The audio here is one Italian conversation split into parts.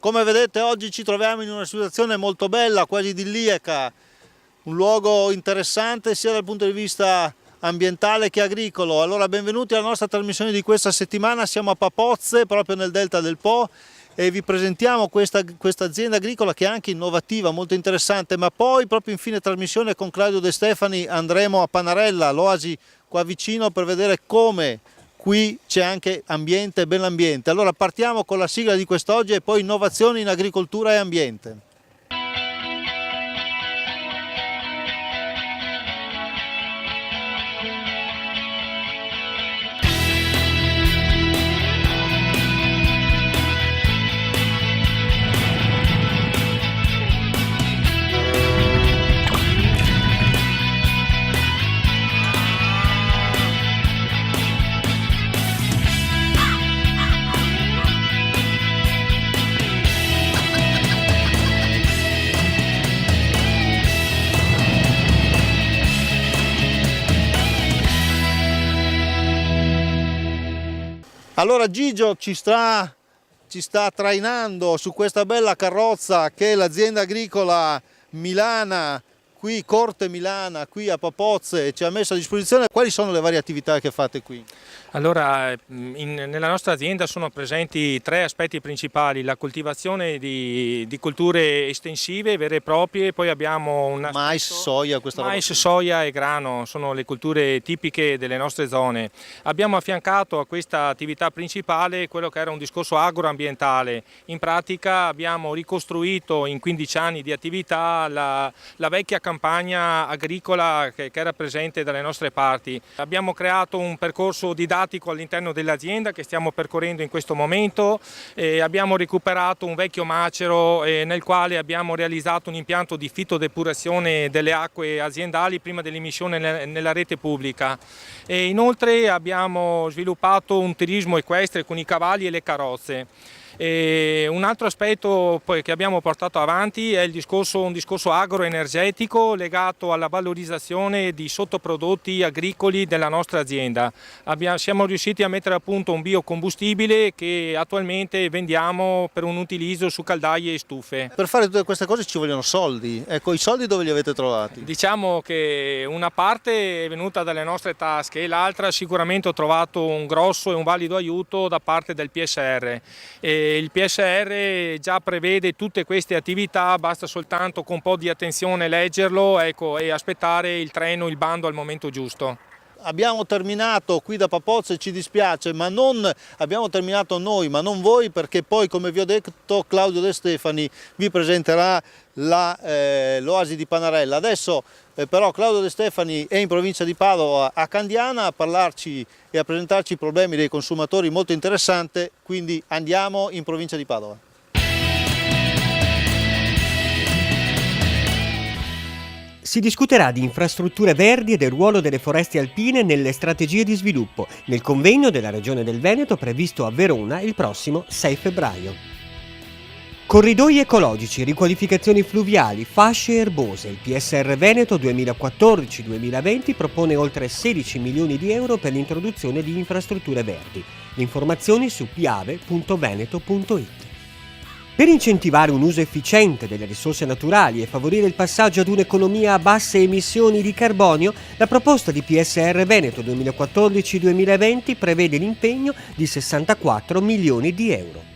Come vedete oggi ci troviamo in una situazione molto bella, quasi idilliaca, un luogo interessante sia dal punto di vista ambientale che agricolo. Allora benvenuti alla nostra trasmissione di questa settimana, siamo a Papozze, proprio nel delta del Po, e vi presentiamo questa azienda agricola che è anche innovativa, molto interessante, ma poi proprio in fine trasmissione con Claudio De Stefani andremo a Panarella, l'oasi qua vicino, per vedere come qui c'è anche ambiente e bell'ambiente. Allora partiamo con la sigla di quest'oggi e poi innovazioni in agricoltura e ambiente. Allora Gigio ci sta trainando su questa bella carrozza che è l'azienda agricola milana, qui Corte Milana, qui a Papozze, ci ha messo a disposizione. Quali sono le varie attività che fate qui? Allora, nella nostra azienda sono presenti tre aspetti principali: la coltivazione di colture estensive vere e proprie, poi abbiamo un aspetto, Mais, soia, soia e grano, sono le colture tipiche delle nostre zone. Abbiamo affiancato a questa attività principale quello che era un discorso agroambientale. In pratica abbiamo ricostruito in 15 anni di attività la vecchia campagna agricola che era presente dalle nostre parti. Abbiamo creato un percorso didattico all'interno dell'azienda che stiamo percorrendo in questo momento. Abbiamo recuperato un vecchio macero nel quale abbiamo realizzato un impianto di fitodepurazione delle acque aziendali prima dell'immissione nella rete pubblica. Inoltre abbiamo sviluppato un turismo equestre con i cavalli e le carrozze. Un altro aspetto poi che abbiamo portato avanti è un discorso agroenergetico legato alla valorizzazione di sottoprodotti agricoli della nostra azienda. Siamo riusciti a mettere a punto un biocombustibile che attualmente vendiamo per un utilizzo su caldaie e stufe. Per fare tutte queste cose ci vogliono soldi, ecco, i soldi dove li avete trovati? Diciamo che una parte è venuta dalle nostre tasche e l'altra sicuramente ho trovato un grosso e un valido aiuto da parte del PSR. Il PSR già prevede tutte queste attività, basta soltanto con un po' di attenzione leggerlo, ecco, e aspettare il treno, il bando al momento giusto. Abbiamo terminato qui da Papozze, ci dispiace, ma non abbiamo terminato noi, ma non voi, perché poi, come vi ho detto, Claudio De Stefani vi presenterà l'oasi di Panarella. Adesso però Claudio De Stefani è in provincia di Padova, a Candiana, a parlarci e a presentarci i problemi dei consumatori, molto interessante, quindi andiamo in provincia di Padova. Si discuterà di infrastrutture verdi e del ruolo delle foreste alpine nelle strategie di sviluppo nel convegno della Regione del Veneto previsto a Verona il prossimo 6 febbraio. Corridoi ecologici, riqualificazioni fluviali, fasce erbose. Il PSR Veneto 2014-2020 propone oltre 16 milioni di euro per l'introduzione di infrastrutture verdi. Le informazioni su piave.veneto.it. Per incentivare un uso efficiente delle risorse naturali e favorire il passaggio ad un'economia a basse emissioni di carbonio, la proposta di PSR Veneto 2014-2020 prevede l'impegno di 64 milioni di euro.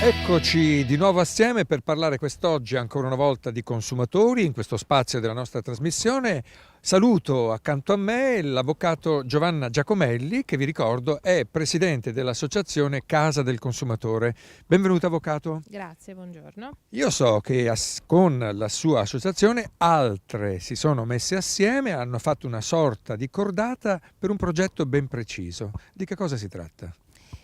Eccoci di nuovo assieme per parlare quest'oggi ancora una volta di consumatori in questo spazio della nostra trasmissione. Saluto accanto a me l'avvocato Giovanna Giacomelli, che vi ricordo è presidente dell'associazione Casa del Consumatore. Benvenuto avvocato. Grazie, buongiorno. Io so che con la sua associazione altre si sono messe assieme, hanno fatto una sorta di cordata per un progetto ben preciso. Di che cosa si tratta?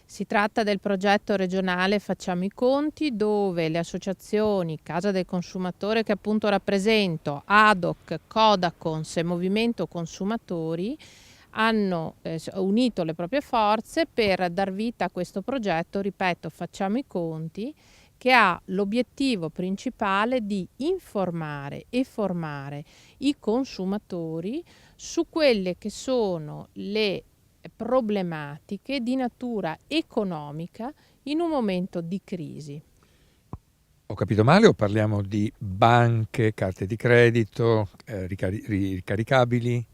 Si tratta del progetto regionale Facciamo i Conti, dove le associazioni Casa del Consumatore, che appunto rappresento, ADOC, Codacons e Movimento Consumatori, hanno unito le proprie forze per dar vita a questo progetto, ripeto, Facciamo i Conti, che ha l'obiettivo principale di informare e formare i consumatori su quelle che sono le problematiche di natura economica in un momento di crisi. Ho capito male o parliamo di banche, carte di credito, ricaricabili?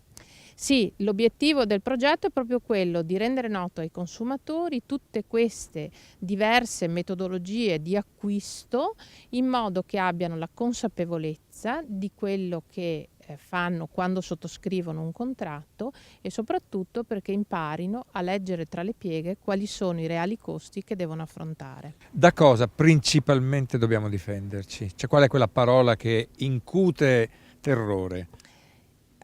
Sì, l'obiettivo del progetto è proprio quello di rendere noto ai consumatori tutte queste diverse metodologie di acquisto in modo che abbiano la consapevolezza di quello che fanno quando sottoscrivono un contratto e soprattutto perché imparino a leggere tra le pieghe quali sono i reali costi che devono affrontare. Da cosa principalmente dobbiamo difenderci? Cioè, qual è quella parola che incute terrore?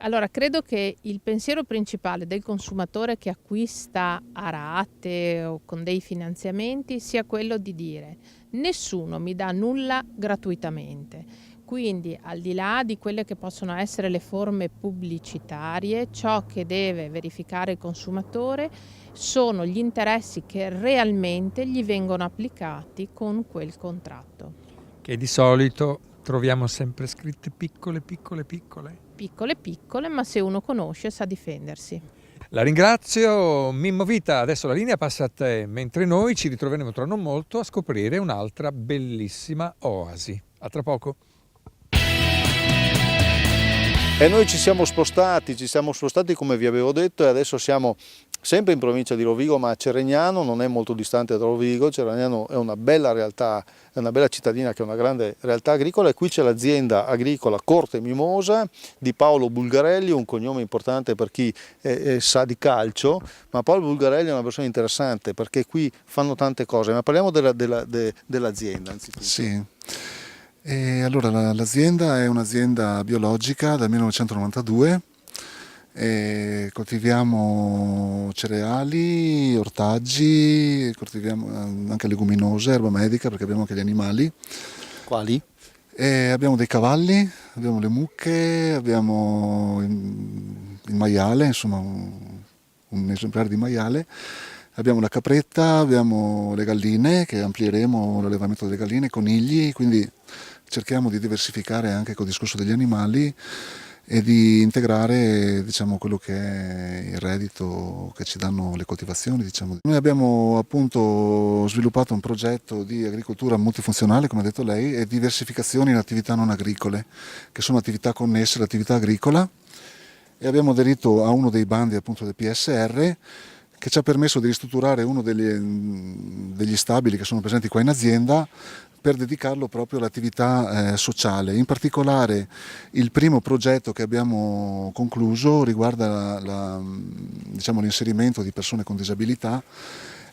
Allora, credo che il pensiero principale del consumatore che acquista a rate o con dei finanziamenti sia quello di dire: nessuno mi dà nulla gratuitamente. Quindi, al di là di quelle che possono essere le forme pubblicitarie, ciò che deve verificare il consumatore sono gli interessi che realmente gli vengono applicati con quel contratto. Che di solito troviamo sempre scritte piccole. Piccole, ma se uno conosce sa difendersi. La ringrazio, Mimmo Vita, adesso la linea passa a te, mentre noi ci ritroveremo tra non molto a scoprire un'altra bellissima oasi. A tra poco. E noi ci siamo spostati come vi avevo detto, e adesso siamo sempre in provincia di Rovigo, ma a Ceregnano, non è molto distante da Rovigo. Ceregnano è una bella realtà, è una bella cittadina che è una grande realtà agricola, e qui c'è l'azienda agricola Corte Mimosa di Paolo Bulgarelli, un cognome importante per chi sa di calcio, ma Paolo Bulgarelli è una persona interessante perché qui fanno tante cose, ma parliamo dell'azienda anzitutto. Sì. E allora l'azienda è un'azienda biologica dal 1992, e coltiviamo cereali, ortaggi, coltiviamo anche leguminose, erba medica, perché abbiamo anche gli animali. Quali? E abbiamo dei cavalli, abbiamo le mucche, abbiamo il maiale, insomma un esemplare di maiale. Abbiamo la capretta, abbiamo le galline, che amplieremo l'allevamento delle galline, conigli, quindi cerchiamo di diversificare anche col discorso degli animali e di integrare, diciamo, quello che è il reddito che ci danno le coltivazioni, diciamo. Noi abbiamo appunto sviluppato un progetto di agricoltura multifunzionale, come ha detto lei, e diversificazione in attività non agricole, che sono attività connesse all'attività agricola, e abbiamo aderito a uno dei bandi appunto del PSR, che ci ha permesso di ristrutturare uno degli stabili che sono presenti qua in azienda per dedicarlo proprio all'attività sociale. In particolare il primo progetto che abbiamo concluso riguarda diciamo, l'inserimento di persone con disabilità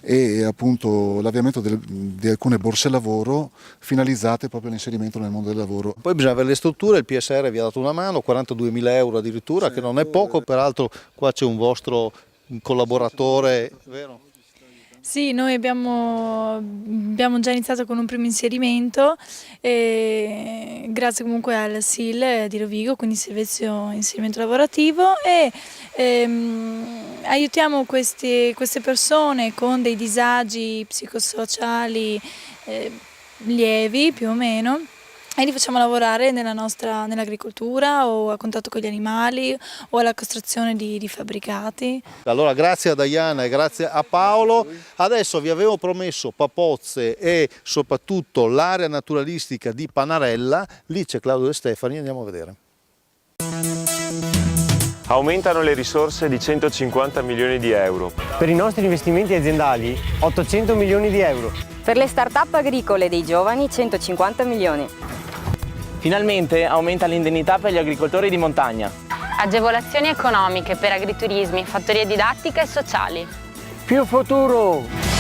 e appunto l'avviamento di alcune borse lavoro finalizzate proprio all'inserimento nel mondo del lavoro. Poi bisogna avere le strutture, il PSR vi ha dato una mano, 42.000 euro addirittura, che non è poco, peraltro qua c'è un vostro collaboratore, vero? Sì, noi abbiamo già iniziato con un primo inserimento, grazie comunque al SIL di Rovigo, quindi Servizio Inserimento Lavorativo, e aiutiamo queste persone con dei disagi psicosociali lievi più o meno, e li facciamo lavorare nell'agricoltura o a contatto con gli animali o alla costruzione di fabbricati. Allora grazie a Diana e grazie a Paolo. Adesso vi avevo promesso Papozze e soprattutto l'area naturalistica di Panarella. Lì c'è Claudio De Stefani, andiamo a vedere. Aumentano le risorse di 150 milioni di euro. Per i nostri investimenti aziendali 800 milioni di euro. Per le start-up agricole dei giovani 150 milioni. Finalmente aumenta l'indennità per gli agricoltori di montagna. Agevolazioni economiche per agriturismi, fattorie didattiche e sociali. Più futuro!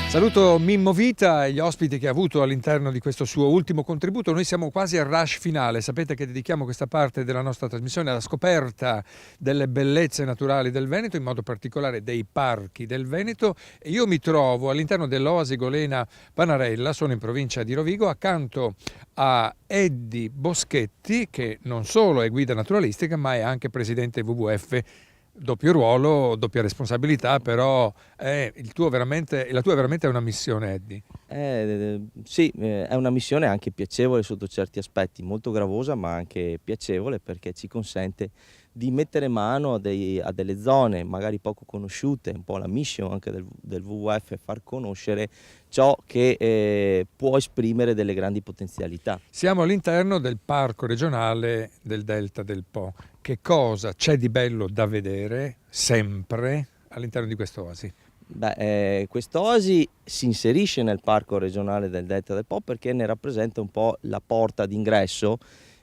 Saluto Mimmo Vita e gli ospiti che ha avuto all'interno di questo suo ultimo contributo. Noi siamo quasi al rush finale, sapete che dedichiamo questa parte della nostra trasmissione alla scoperta delle bellezze naturali del Veneto, in modo particolare dei parchi del Veneto, e io mi trovo all'interno dell'Oasi Golena Panarella, sono in provincia di Rovigo, accanto a Eddie Boschetti, che non solo è guida naturalistica ma è anche presidente WWF. Doppio ruolo, doppia responsabilità, però la tua è veramente una missione, Eddie. Sì, è una missione anche piacevole sotto certi aspetti, molto gravosa ma anche piacevole, perché ci consente di mettere mano a delle zone magari poco conosciute, un po' la mission anche del WWF, far conoscere ciò che può esprimere delle grandi potenzialità. Siamo all'interno del parco regionale del Delta del Po. Che cosa c'è di bello da vedere sempre all'interno di quest'oasi? Quest'oasi si inserisce nel parco regionale del Delta del Po perché ne rappresenta un po' la porta d'ingresso,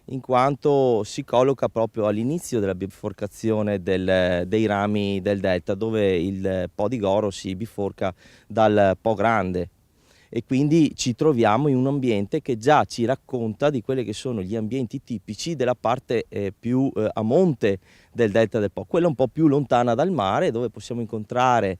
in quanto si colloca proprio all'inizio della biforcazione dei rami del delta, dove il Po di Goro si biforca dal Po Grande, e quindi ci troviamo in un ambiente che già ci racconta di quelli che sono gli ambienti tipici della parte più a monte del delta del Po, quella un po' più lontana dal mare, dove possiamo incontrare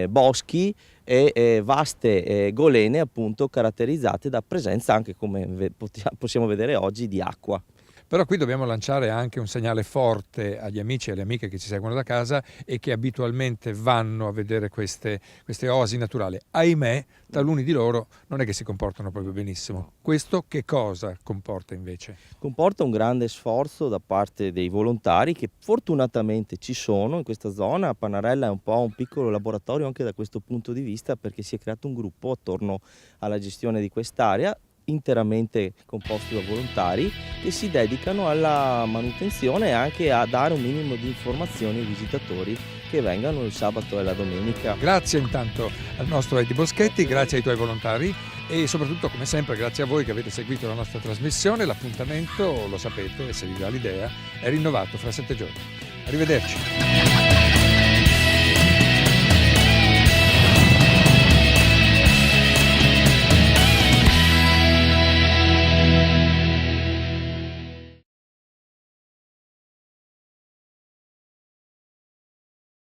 boschi e vaste golene, appunto, caratterizzate da presenza anche, come possiamo vedere oggi, di acqua. Però qui dobbiamo lanciare anche un segnale forte agli amici e alle amiche che ci seguono da casa e che abitualmente vanno a vedere queste oasi naturali. Ahimè, taluni di loro non è che si comportano proprio benissimo. Questo che cosa comporta invece? Comporta un grande sforzo da parte dei volontari, che fortunatamente ci sono in questa zona. Panarella è un po' un piccolo laboratorio anche da questo punto di vista, perché si è creato un gruppo attorno alla gestione di quest'area, interamente composto da volontari che si dedicano alla manutenzione e anche a dare un minimo di informazioni ai visitatori che vengano il sabato e la domenica. Grazie intanto al nostro Eddie Boschetti, grazie ai tuoi volontari e soprattutto, come sempre, grazie a voi che avete seguito la nostra trasmissione. L'appuntamento, lo sapete, se vi dà l'idea, è rinnovato fra 7 giorni. Arrivederci.